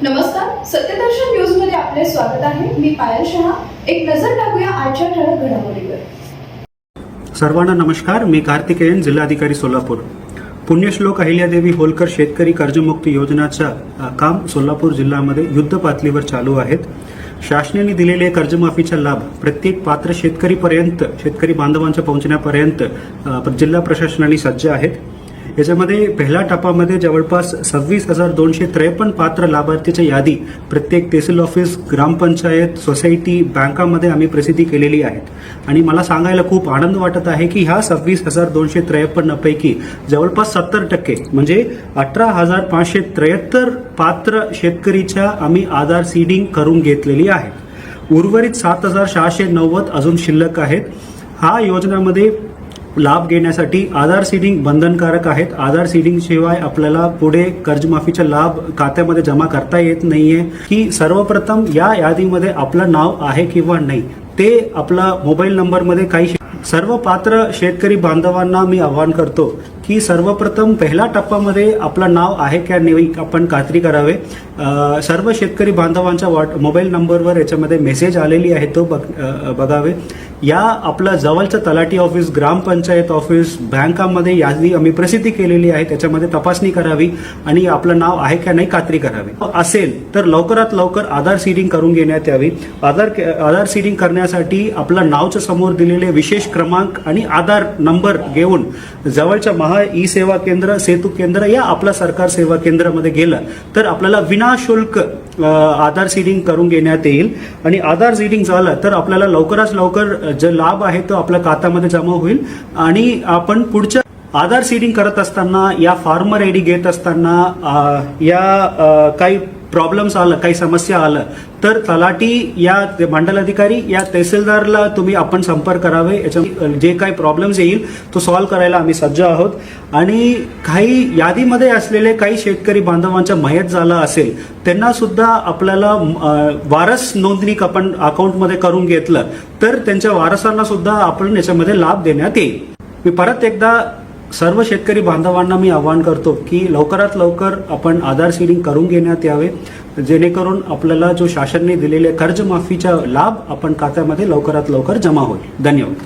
नमस्कार, सत्यदर्शन न्यूज मध्ये आपले स्वागत आहे. मी पायल शहा. एक नजर टाकूया आजच्या ठळक घडामोडीवर. सर्वांना नमस्कार. मी कार्तिकेयन, जिल्हाधिकारी सोलापूर. पुण्यश्लोक अहिल्यादेवी होलकर शेतकरी कर्जमुक्ती योजनाचं काम सोलापूर जिल्ह्यामध्ये युद्ध पातळीवर चालू आहेत. शासनाने दिलेले कर्जमाफीचा लाभ प्रत्येक पात्र शेतकरी बांधवांच्या पोहोचण्यापर्यंत जिल्हा प्रशासनाने सज्ज आहेत. याच्यामध्ये पहिल्या टप्प्यामध्ये जवळपास 26,253 पात्र लाभार्थीची यादी प्रत्येक तहसील ऑफिस, ग्रामपंचायत, सोसायटी, बँकामध्ये आम्ही प्रसिद्धी केलेली आहेत. आणि मला सांगायला खूप आनंद वाटत आहे की ह्या 26,253 पैकी जवळपास 70% म्हणजे 18,573 पात्र शेतकरीच्या आम्ही आधार सीडिंग करून घेतलेली आहे. उर्वरित 7,690 अजून शिल्लक आहेत. हा योजनामध्ये लाभ घेण्यासाठी आधार सीडिंग बंधनकारक आहेत. आधार सीडिंग शिवाय आपल्याला पुढे कर्जमाफीचा लाभ खात्यामध्ये जमा करता येत नाहीये. की सर्वप्रथम या यादीमध्ये आपलं नाव आहे किंवा नाही ते आपला मोबाईल नंबरमध्ये काही सर्व पात्र शेतकरी बांधवांना मी आवाहन करतो की सर्वप्रथम पहिल्या टप्प्यामध्ये आपलं नाव आहे का नाही आपण खात्री करावे. सर्व शेतकरी बांधवांच्या मोबाईल नंबरवर याच्यामध्ये मेसेज आलेली आहे तो बघावे. या आपल्या जवळचं तलाठी ऑफिस, ग्रामपंचायत ऑफिस, बँकामध्ये यादी आम्ही प्रसिद्धी केलेली आहे. त्याच्यामध्ये तपासणी करावी आणि आपलं नाव आहे का नाही खात्री करावी. असेल तर लवकरात लवकर आधार सीडिंग करून घेण्यात यावी. आधार सीडिंग करण्यासाठी आपल्या नावच्या समोर दिलेले विशेष क्रमांक आणि आधार नंबर घेऊन जवळच्या महा ई सेवा केंद्र, सेतू केंद्र या आपल्या सरकार सेवा केंद्रामध्ये गेलं तर आपल्याला विनाशुल्क आधार सीडिंग करून घेण्यात येईल. आणि आधार सीडिंग झालं तर आपल्याला लवकरात लवकर जो लाभ आहे तो आपल्या खात्यामध्ये जमा होईल. आणि आपण पुढच्या आधार सीडिंग करत असताना या फार्मर आयडी घेत असताना या काही प्रॉब्लेम्स आलं, काही समस्या आलं तर तलाठी या मंडलाधिकारी या तहसीलदारला तुम्ही आपण संपर्क करावे. याच्या जे काही प्रॉब्लेम्स येईल तो सॉल्व्ह करायला आम्ही सज्ज आहोत. आणि काही यादीमध्ये असलेले काही शेतकरी बांधवांचा मयत झाला असेल त्यांना सुद्धा आपल्याला वारस नोंदणी आपण अकाउंटमध्ये करून घेतलं तर त्यांच्या वारसांना सुद्धा आपण याच्यामध्ये लाभ देण्यात येईल. मी परत एकदा सर्व शेतकरी बांधवांना मी आवाहन करतो की लवकरात लवकर आपण आधार सीडिंग करून घेण्यात यावे जेणेकरून आपल्याला जो शासनाने दिलेले कर्जमाफीचा लाभ आपण खात्यामध्ये लवकरात लवकर जमा होईल. धन्यवाद.